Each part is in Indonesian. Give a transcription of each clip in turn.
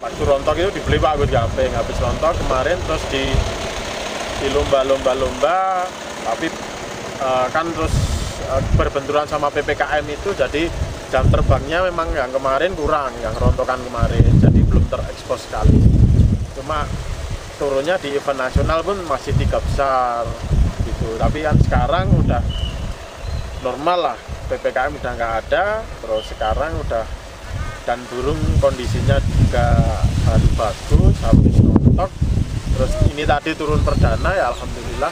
Waktu rontok itu dibeli Pak Agus Gamping, habis rontok kemarin terus di lomba-lomba, tapi kan terus berbenturan sama PPKM itu, jadi jam terbangnya memang yang kemarin kurang, yang rontokan kemarin, jadi belum terekspos sekali. Cuma turunnya di event nasional pun masih 3 besar gitu, tapi kan sekarang udah normal lah, PPKM udah nggak ada, terus sekarang udah, dan burung kondisinya juga bagus, habis rontok, terus ini tadi turun perdana ya alhamdulillah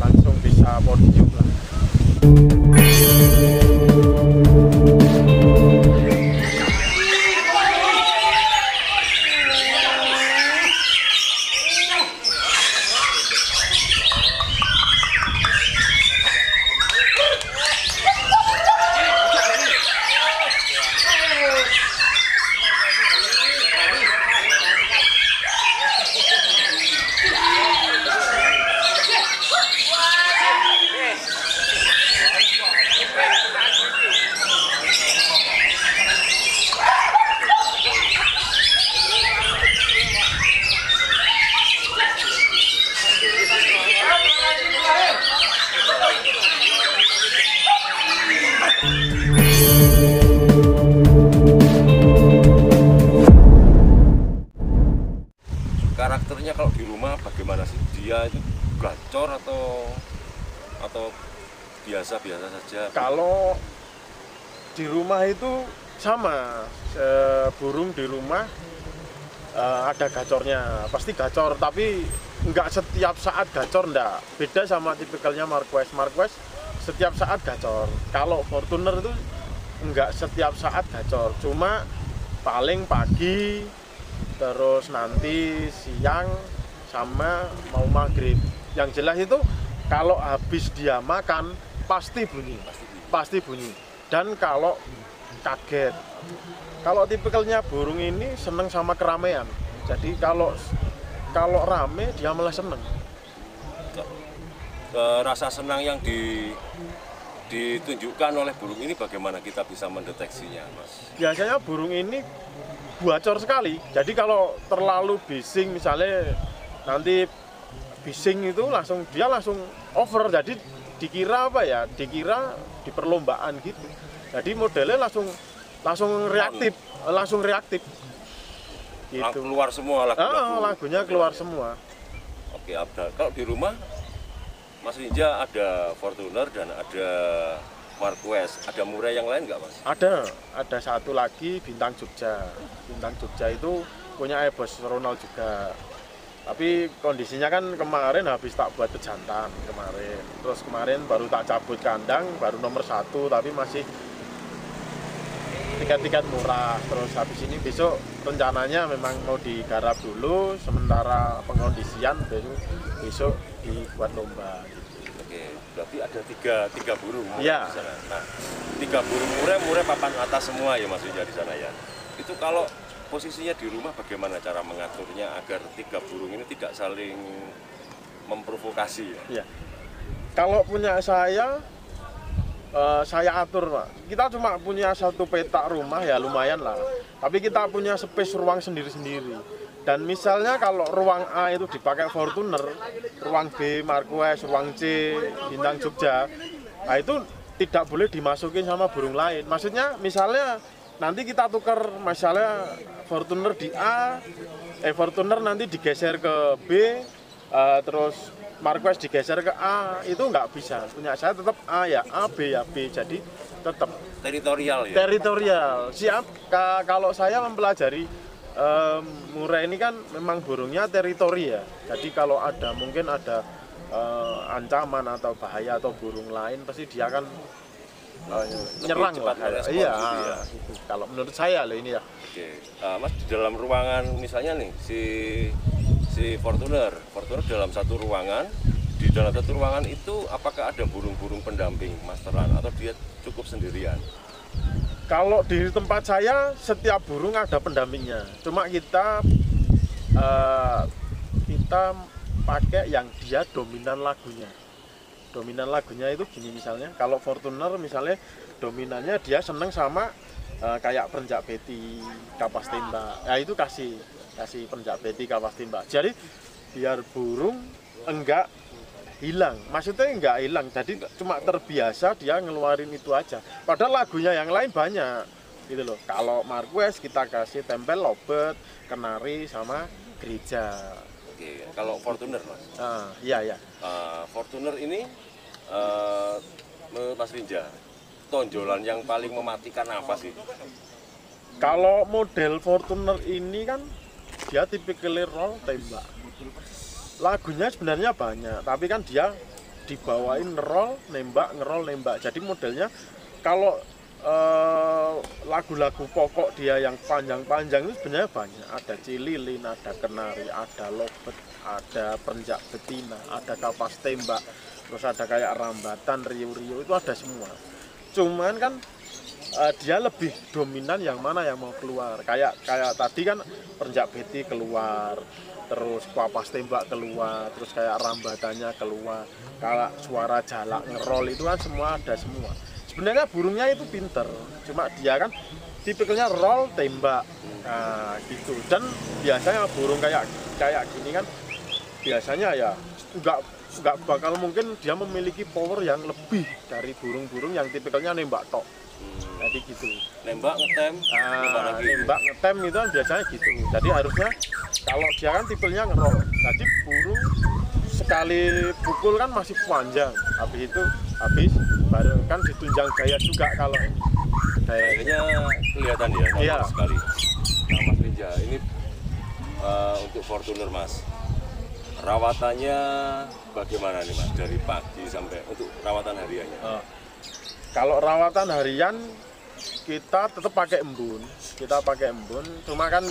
langsung bisa podium lah. Karakternya kalau di rumah bagaimana sih? Dia itu gacor atau biasa-biasa saja? Kalau di rumah itu sama, burung di rumah ada gacornya, pasti gacor, tapi nggak setiap saat gacor, nggak. Beda sama tipikalnya Marquess. Marquess setiap saat gacor. Kalau Fortuner itu nggak setiap saat gacor, cuma paling pagi, terus nanti siang sama mau maghrib. Yang jelas itu kalau habis dia makan pasti bunyi. Dan kalau kaget, kalau tipikalnya burung ini seneng sama keramaian. Jadi kalau rame dia malah seneng. Rasa senang yang ditunjukkan oleh burung ini bagaimana kita bisa mendeteksinya, Mas? Biasanya burung ini bocor sekali. Jadi kalau terlalu bising, misalnya nanti bising itu dia langsung over. Jadi dikira apa ya? Dikira di perlombaan gitu. Jadi modelnya langsung reaktif. Gitu. Keluar semua lagunya keluar semua. Oke, kalau di rumah Mas Rinja ada Fortuner dan ada Marquess, ada murai yang lain nggak, Mas? Ada satu lagi Bintang Jogja. Bintang Jogja itu punya Bos Ronald juga. Tapi kondisinya kan kemarin habis tak buat pejantan kemarin. Terus kemarin baru tak cabut kandang, baru nomor 1, tapi masih tiket murah. Terus habis ini besok rencananya memang mau digarap dulu, sementara pengondisian besok dibuat lomba. Oke, berarti ada tiga burung ya. Di sana. Nah, 3 burung murai papan atas semua ya Mas Rinja di sana ya. Itu kalau posisinya di rumah bagaimana cara mengaturnya agar 3 burung ini tidak saling memprovokasi ya? Ya. Kalau punya saya atur, Pak. Kita cuma punya 1 petak rumah ya lumayan lah. Tapi kita punya space ruang sendiri-sendiri. Dan misalnya kalau ruang A itu dipakai Fortuner, ruang B Marquess, ruang C Bintang Jogja, nah itu tidak boleh dimasukin sama burung lain. Maksudnya misalnya nanti kita tukar, misalnya Fortuner di A, Fortuner nanti digeser ke B, terus Marquess digeser ke A, itu nggak bisa. Punya saya tetap A ya A, B ya B, jadi tetap teritorial ya? Teritorial, siap. Kalau saya mempelajari murai ini kan memang burungnya teritori ya. Jadi kalau mungkin ada ancaman atau bahaya atau burung lain, pasti dia akan nyerang lah. Iya, gitu ya. Gitu. Kalau menurut saya loh ini ya. Oke, Mas di dalam ruangan misalnya nih si Fortuner dalam satu ruangan, di dalam satu ruangan itu apakah ada burung-burung pendamping masteran atau dia cukup sendirian? Kalau di tempat saya setiap burung ada pendampingnya. Cuma kita pakai yang dia dominan lagunya. Dominan lagunya itu gini misalnya. Kalau Fortuner misalnya dominannya dia seneng sama kayak perenjak beti, kapas tembak. Ya itu kasih perenjak beti, kapas tembak. Jadi biar burung enggak hilang, maksudnya enggak hilang, jadi cuma terbiasa dia ngeluarin itu aja. Padahal lagunya yang lain banyak gitu loh. Kalau Marquez kita kasih tempel, lobet, kenari sama gereja. Oke, kalau Fortuner Mas? Iya. Fortuner ini menurut Mas Rinja, tonjolan yang paling mematikan apa sih? Kalau model Fortuner ini kan dia tipikal roll tembak. Lagunya sebenarnya banyak, tapi kan dia dibawain ngerol nembak. Jadi modelnya kalau lagu-lagu pokok dia yang panjang-panjang itu sebenarnya banyak. Ada cililin, ada kenari, ada lobet, ada perenjak betina, ada kapas tembak, terus ada kayak rambatan, riu-riu, itu ada semua. Cuman kan dia lebih dominan yang mana yang mau keluar. Kayak tadi kan perenjak beti keluar, terus kapas tembak keluar, terus kayak rambatannya keluar, kalau suara jalak ngerol itu kan semua ada semua. Sebenarnya burungnya itu pinter, cuma dia kan tipikalnya roll tembak, nah gitu. Dan biasanya burung kayak gini kan biasanya ya nggak bakal mungkin dia memiliki power yang lebih dari burung-burung yang tipikalnya nembak tok. Jadi gitu. Nembak ngetem, nembak ngetem itu kan biasanya gitu. Jadi harusnya kalau dia kan tipenya ngerol. Jadi burung sekali pukul kan masih panjang. Habis baru kan ditunjang gaya juga kalau ini. Kayaknya kelihatan ya, iya sekali. Nah Mas Rinja, ini untuk Fortuner Mas. Rawatannya bagaimana nih Mas? Dari pagi sampai untuk rawatan hariannya? Kalau rawatan harian kita tetap pakai embun, cuma kan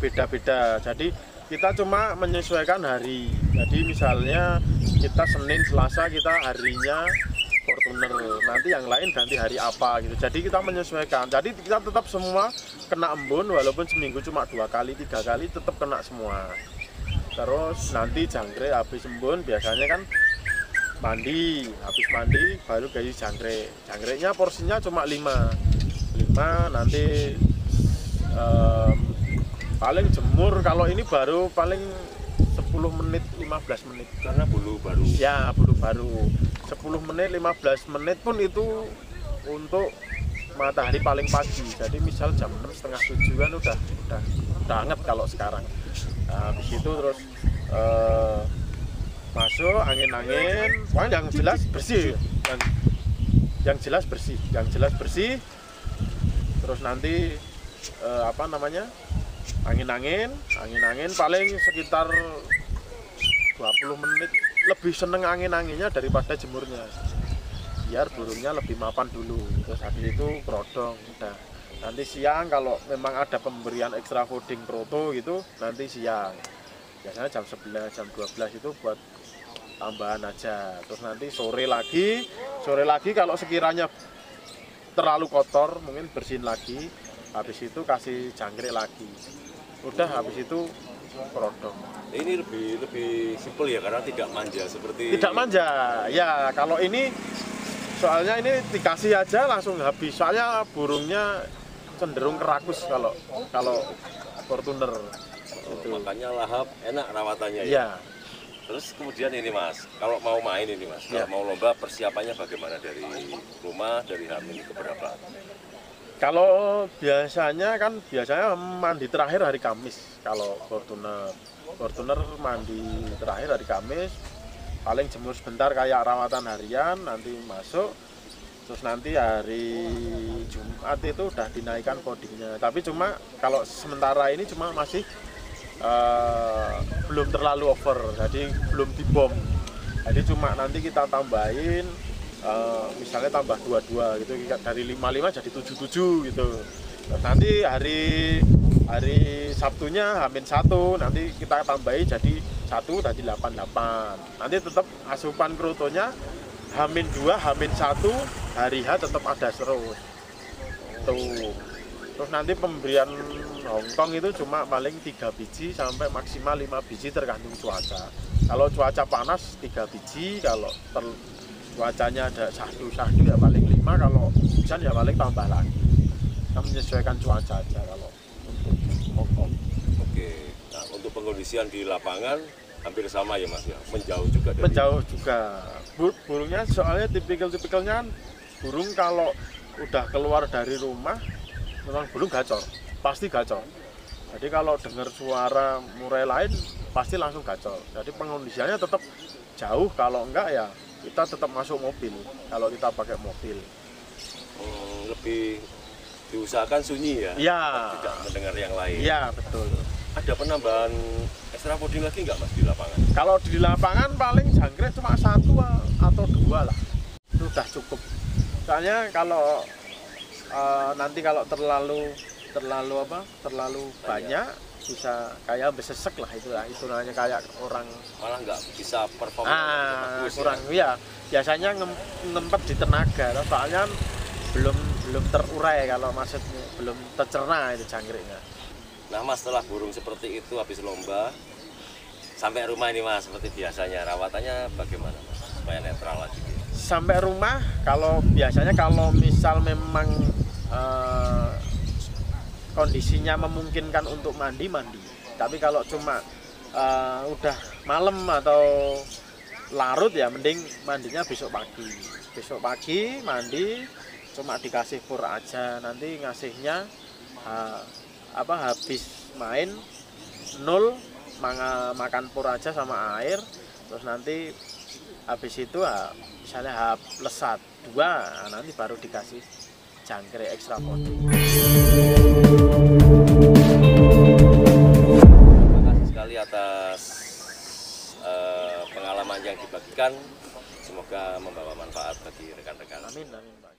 beda-beda. Jadi kita cuma menyesuaikan hari. Jadi misalnya kita Senin, Selasa kita harinya Fortuner, nanti yang lain ganti hari apa gitu. Jadi kita menyesuaikan. Jadi kita tetap semua kena embun, walaupun seminggu cuma 2 kali, 3 kali tetap kena semua. Terus nanti jangkrik habis embun biasanya kan habis mandi baru gaji jangkriknya porsinya cuma 5 nanti paling jemur kalau ini baru paling 10 menit 15 menit karena bulu baru ya, bulu baru 10 menit 15 menit pun itu untuk matahari paling pagi. Jadi misal jam 6 setengah 7 kan udah hangat kalau sekarang. Habis itu terus masuk angin-angin, yang jelas bersih, yang jelas bersih. Terus nanti angin-angin paling sekitar 20 menit. Lebih seneng angin-anginnya daripada jemurnya, biar burungnya lebih mapan dulu. Terus habis itu kerodong udah. Nanti siang kalau memang ada pemberian ekstra fooding proto gitu, nanti siang biasanya jam 11 jam 12 itu buat tambahan aja. Terus nanti sore lagi kalau sekiranya terlalu kotor mungkin bersihin lagi. Habis itu kasih jangkrik lagi. Udah habis itu kerodong. Ini lebih simpel ya karena tidak manja seperti. Tidak manja. Ya kalau ini soalnya ini dikasih aja langsung habis. Soalnya burungnya cenderung kerakus kalau Fortuner. Itu. Makanya lahap enak rawatannya ya. Ya. Terus kemudian ini Mas, kalau mau main ini Mas, kalau mau lomba persiapannya bagaimana dari rumah, dari Hamin ke berapa? Kalau biasanya mandi terakhir hari Kamis. Kalau Fortuner mandi terakhir hari Kamis, paling jemur sebentar kayak rawatan harian, nanti masuk. Terus nanti hari Jumat itu udah dinaikkan codingnya. Tapi cuma kalau sementara ini cuma masih belum terlalu over, jadi belum dibom. Jadi cuma nanti kita tambahin misalnya tambah 22 gitu, dari 55 jadi 77 gitu. Terus nanti hari Sabtunya H-1 nanti kita tambahin jadi 1 tadi 88. Nanti tetap asupan krotonya H-2 H-1 hari H tetap ada terus. Tuh. Terus nanti pemberian Hongkong itu cuma paling 3 biji sampai maksimal 5 biji tergantung cuaca. Kalau cuaca panas 3 biji, kalau cuacanya ada sahdu ya paling 5, kalau hujan ya paling tambah lagi. kita menyesuaikan cuaca aja kalau untuk pokok. Oke, nah untuk pengkondisian di lapangan hampir sama ya Mas ya, menjauh juga dari Menjauh juga. Burungnya soalnya tipikalnya kan burung kalau udah keluar dari rumah memang burung gacor, pasti gacor. Jadi kalau dengar suara murai lain pasti langsung gacor. Jadi pengkondisiannya tetap jauh, kalau enggak ya kita tetap masuk mobil kalau kita pakai mobil. lebih diusahakan sunyi ya, Iya. tidak mendengar yang lain. Iya, betul. Ada penambahan extra folding lagi nggak Mas di lapangan? Kalau di lapangan paling jangkrik cuma 1 atau 2 lah. Itu udah cukup. Soalnya kalau nanti kalau terlalu banyak bisa kayak besesek lah, itu namanya kayak orang Malah nggak bisa perform bagus kurang ya? ya. Biasanya ngempet di tenaga, soalnya belum terurai, kalau maksudnya belum tercerna itu jangkriknya. Nah Mas, setelah burung seperti itu habis lomba sampai rumah ini Mas, seperti biasanya rawatannya bagaimana Mas supaya netral lagi? Sampai rumah kalau biasanya kalau misal memang kondisinya memungkinkan untuk mandi. Tapi kalau cuma udah malam atau larut ya mending mandinya besok pagi mandi, cuma dikasih pur aja. Nanti ngasihnya habis main 0 makan pur aja sama air, terus nanti habis itu misalnya +1, 2 nanti baru dikasih jangkrik extra folding. Terima kasih sekali atas pengalaman yang dibagikan, semoga membawa manfaat bagi rekan-rekan. Amin, Pak.